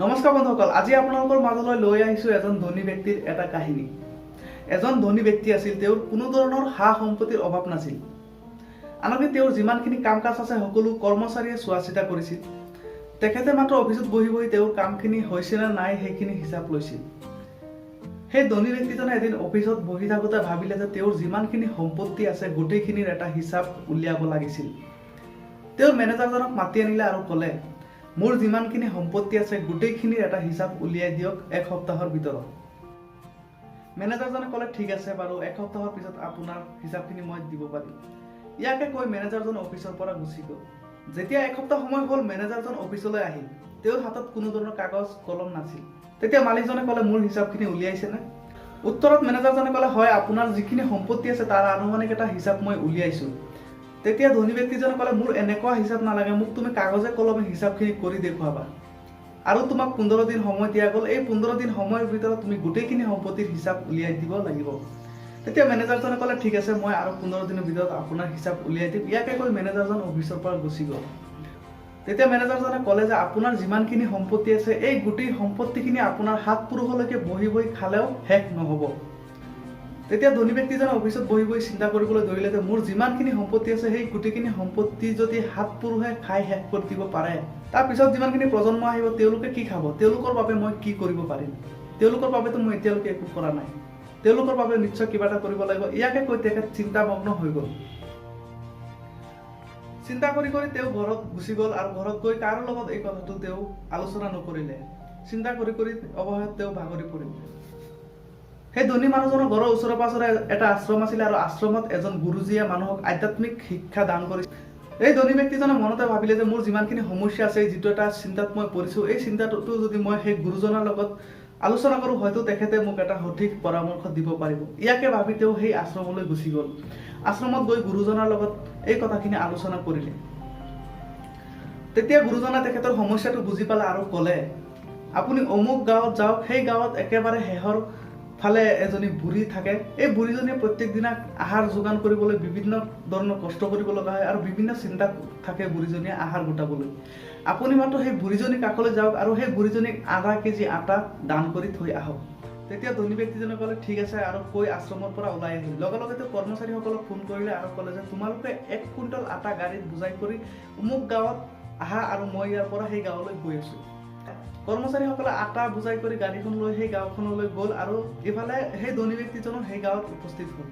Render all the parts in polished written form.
নমস্কাৰ বন্ধুসকল, আজি আপোনালোকৰ মাজলৈ লৈ আহিছোঁ এজন ধনী ব্যক্তিৰ এটা কাহিনী। এজন ধনী ব্যক্তি আছিল, তেওঁৰ কোনো ধৰণৰ সা সম্পত্তিৰ অভাৱ নাছিল। আনকি তেওঁৰ যিমানখিনি কাম কাজ আছে সকলো কৰ্মচাৰীয়ে চোৱা চিতা কৰিছিল। তেখেতে মাত্ৰ অফিচত বহি বহি তেওঁৰ কামখিনি হৈছে নে নাই সেইখিনি হিচাপ লৈছিল। সেই ধনী ব্যক্তিজনে এদিন অফিচত বহি থাকোঁতে ভাবিলে যে তেওঁৰ যিমানখিনি সম্পত্তি আছে গোটেইখিনিৰ এটা হিচাপ উলিয়াব লাগিছিল। তেওঁৰ মেনেজাৰজনক মাতি আনিলে আৰু ক'লে, মোৰ যিমানখিনি সম্পত্তি আছে গোটেইখিনিৰ এটা হিচাপ উলিয়াই দিয়ক এক সপ্তাহৰ ভিতৰত। মেনেজাৰজনে ক'লে, ঠিক আছে বাৰু, এক সপ্তাহৰ পিছত আপোনাৰ হিচাপখিনি মই দিব পাৰিম। ইয়াকে কৈ মেনেজাৰজন অফিচৰ পৰা গুচি গ'ল। যেতিয়া এক সপ্তাহ সময় হ'ল, মেনেজাৰজন অফিচলৈ আহিল। তেওঁৰ হাতত কোনো ধৰণৰ কাগজ কলম নাছিল। তেতিয়া মালিকজনে ক'লে, মোৰ হিচাপখিনি উলিয়াইছেনে? উত্তৰত মেনেজাৰজনে ক'লে, হয়, আপোনাৰ যিখিনি সম্পত্তি আছে তাৰ আনুমানিক এটা হিচাপ মই উলিয়াইছোঁ। তেতিয়া ধনী ব্যক্তিজনে ক'লে, মোৰ এনেকুৱা হিচাপ নালাগে, মোক তুমি কাগজে কলমে হিচাপখিনি কৰি দেখুৱাবা। আৰু তোমাক 15 দিন সময় দিয়া গ'ল। এই 15 দিন সময়ৰ ভিতৰত তুমি গোটেইখিনি সম্পত্তিৰ হিচাপ উলিয়াই দিব লাগিব। তেতিয়া মেনেজাৰজনে ক'লে, ঠিক আছে, মই আৰু 15 দিনৰ ভিতৰত আপোনাৰ হিচাপ উলিয়াই দিম। ইয়াকে কৈ মেনেজাৰজন অফিচৰ পৰা গুচি গ'ল। তেতিয়া মেনেজাৰজনে ক'লে যে আপোনাৰ যিমানখিনি সম্পত্তি আছে এই গোটেই সম্পত্তিখিনি আপোনাৰ হাত পুৰুষলৈকে বহি বহি খালেও শেষ নহ'ব। তেতিয়া ধনী ব্যক্তিজনে অফিচত বহি বহি চিন্তা কৰিবলৈ ধৰিলে যে মোৰ যিমানখিনি সম্পত্তি আছে সেই গোটেইখিনি সম্পত্তি যদি হাত পুৰুষে খাই শেষ কৰি দিব পাৰে, তাৰপিছত যিমানখিনি প্ৰজন্ম আহিব তেওঁলোকে কি খাব? তেওঁলোকৰ বাবে মই কি কৰিব পাৰিম? তেওঁলোকৰ বাবেতো মই এতিয়ালৈকে একো কৰা নাই। তেওঁলোকৰ বাবে নিশ্চয় কিবা এটা কৰিব লাগিব। ইয়াকে কৈ তেখেত চিন্তামগ্ন হৈ গ'ল। চিন্তা কৰি কৰি তেওঁ ঘৰত গুচি গ'ল আৰু ঘৰত গৈ কাৰো লগত এই কথাটো তেওঁ আলোচনা নকৰিলে। চিন্তা কৰি কৰি অৱশেষত তেওঁ ভাগৰি পৰিল। সেই ধনী মানুহজনৰ ঘৰৰ ওচৰে পাঁজৰে এটা আশ্ৰম আছিলে আৰু আশ্ৰমত এজন গুৰুজীয়ে মানুহক আধ্যাত্মিক শিক্ষা দান কৰিছিল। এই ধনী ব্যক্তিজনে মনতে ভাবিলে যে মোৰ যিমানখিনি সমস্যা আছে, যিটো এটা চিন্তাত মই পৰিছোঁ, এই চিন্তাটো যদি মই সেই গুৰুজনৰ লগত আলোচনা কৰোঁ, হয়তো তেখেতে মোক এটা সঠিক পৰামৰ্শ দিব পাৰিব। ইয়াকে ভাবি তেওঁ সেই আশ্ৰমলৈ গুচি গ'ল। আশ্ৰমত গৈ গুৰুজনাৰ লগত এই কথাখিনি আলোচনা কৰিলে। তেতিয়া গুৰুজনে তেখেতৰ সমস্যাটো বুজি পালে আৰু ক'লে, আপুনি অমুক গাঁৱত যাওক, সেই গাঁৱত একেবাৰে শেষৰ ফালে এজনী বুঢ়ী থাকে। এই বুঢ়ীজনীয়ে প্ৰত্যেক দিনা আহাৰ যোগান কৰিবলৈ বিভিন্ন ধৰণৰ কষ্ট কৰিব লগা হয় আৰু বিভিন্ন চিন্তা থাকে বুঢ়ীজনীয়ে আহাৰ গোটাবলৈ। আপুনি মাত্ৰ সেই বুঢ়ীজনীৰ কাষলৈ যাওক আৰু সেই বুঢ়ীজনীক আধা কেজি আটা দান কৰি থৈ আহক। তেতিয়া ধনী ব্যক্তিজনে ক'লে, ঠিক আছে, আৰু কৈ আশ্ৰমৰ পৰা ওলাই আহিল। লগে লগে তেওঁ কৰ্মচাৰীসকলক ফোন কৰিলে আৰু ক'লে যে তোমালোকে 1 কুইণ্টল আটা গাড়ীত বুজাই কৰি অমুক গাঁৱত আহা আৰু মই ইয়াৰ পৰা সেই গাঁৱলৈ গৈ আছোঁ। কৰ্মচাৰীসকলে আটা বুজাই কৰি গাড়ীখন লৈ সেই গাঁওখনলৈ গ'ল আৰু ইফালে সেই ধনী ব্যক্তিজনো সেই গাঁৱত উপস্থিত হ'ল।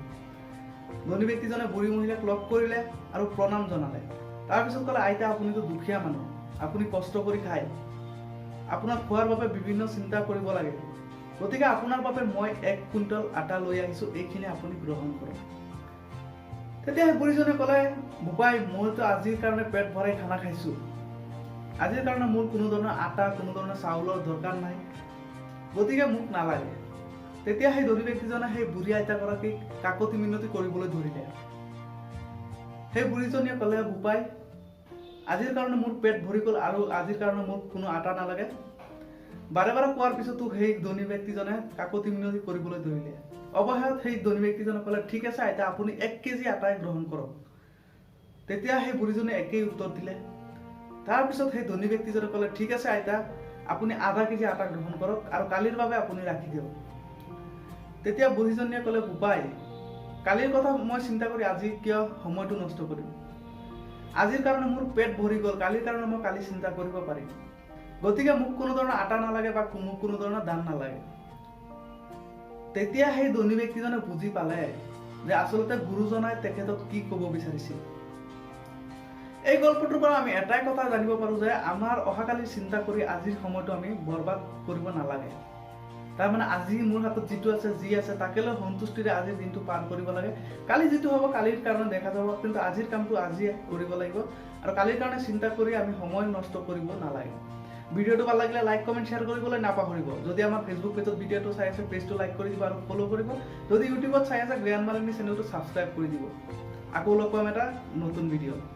ধনী ব্যক্তিজনে বুঢ়ী মহিলাক লগ কৰিলে আৰু প্ৰণাম জনালে। তাৰপিছত ক'লে, আইতা, আপুনিতো দুখীয়া মানুহ, আপুনি কষ্ট কৰি খায়, আপোনাক খোৱাৰ বাবে বিভিন্ন চিন্তা কৰিব লাগে, গতিকে আপোনাৰ বাবে মই 1 কুইণ্টল আটা লৈ আহিছোঁ, এইখিনি আপুনি গ্ৰহণ কৰক। তেতিয়া সেই বুঢ়ীজনে ক'লে, বোপাই, মইতো আজিৰ কাৰণে পেট ভৰাই খানা খাইছোঁ, আজিৰ কাৰণে মোৰ কোনো ধৰণৰ আটা, কোনো ধৰণৰ চাউলৰ দৰকাৰ নাই, গতিকে মোক নালাগে। তেতিয়া সেই ধনী ব্যক্তিজনে সেই বুঢ়ী আইতাগৰাকীক কাকতি মিনতি কৰিবলৈ ধৰিলে। সেই বুঢ়ীজনীয়ে ক'লে, বোপাই, আজিৰ কাৰণে মোৰ পেট ভৰি গ'ল আৰু আজিৰ কাৰণে মোক কোনো আটা নালাগে। বাৰে বাৰে কোৱাৰ পিছতো সেই ধনী ব্যক্তিজনে কাকতি মিনতি কৰিবলৈ ধৰিলে। অৱশেষত সেই ধনী ব্যক্তিজনে ক'লে, ঠিক আছে আইতা, আপুনি 1 কেজি আটাই গ্ৰহণ কৰক। তেতিয়া সেই বুঢ়ীজনীয়ে একেই উত্তৰ দিলে। তাৰপিছত সেই ধনী ব্যক্তিজনে ক'লে, ঠিক আছে আইতা, আপুনি আধা কেজি আটা গ্ৰহণ কৰক আৰু কালিৰ বাবে আপুনি ৰাখি দিয়ক। তেতিয়া বুঢ়ীজনীয়ে ক'লে, বোপাই, কালিৰ কথা মই চিন্তা কৰি আজি কিয় সময়টো নষ্ট কৰিম? আজিৰ কাৰণে মোৰ পেট ভৰি গ'ল, কালিৰ কাৰণে মই কালি চিন্তা কৰিব পাৰিম, গতিকে মোক কোনো ধৰণৰ আটা নালাগে বা মোক কোনো ধৰণৰ দান নালাগে। তেতিয়া সেই ধনী ব্যক্তিজনে বুজি পালে যে আচলতে গুৰুজনাই তেখেতক কি ক'ব বিচাৰিছিল। এই গল্পটোৰ পৰা আমি এটাই কথা জানিব পাৰোঁ যে আমাৰ অহাকালি চিন্তা কৰি আজিৰ সময়টো আমি বৰবাদ কৰিব নালাগে। তাৰমানে আজি মোৰ হাতত যিটো আছে, যি আছে, তাকে লৈ সন্তুষ্টিৰে আজিৰ দিনটো পাৰ কৰিব লাগে। কালি যিটো হ'ব কালিৰ কাৰণে দেখা যাব, কিন্তু আজিৰ কামটো আজিয়ে কৰিব লাগিব আৰু কালিৰ কাৰণে চিন্তা কৰি আমি সময় নষ্ট কৰিব নালাগে। ভিডিঅ'টো ভাল লাগিলে লাইক, কমেণ্ট, শ্বেয়াৰ কৰিবলৈ নাপাহৰিব। যদি আমাৰ ফেচবুক পেজত ভিডিঅ'টো চাই আছে, পেজটো লাইক কৰি দিব আৰু ফ'ল' কৰিব। যদি ইউটিউবত চাই আছে, গ্যান মালিনী চেনেলটো ছাবস্ক্ৰাইব কৰি দিব। আকৌ লগ পাম এটা নতুন ভিডিঅ'।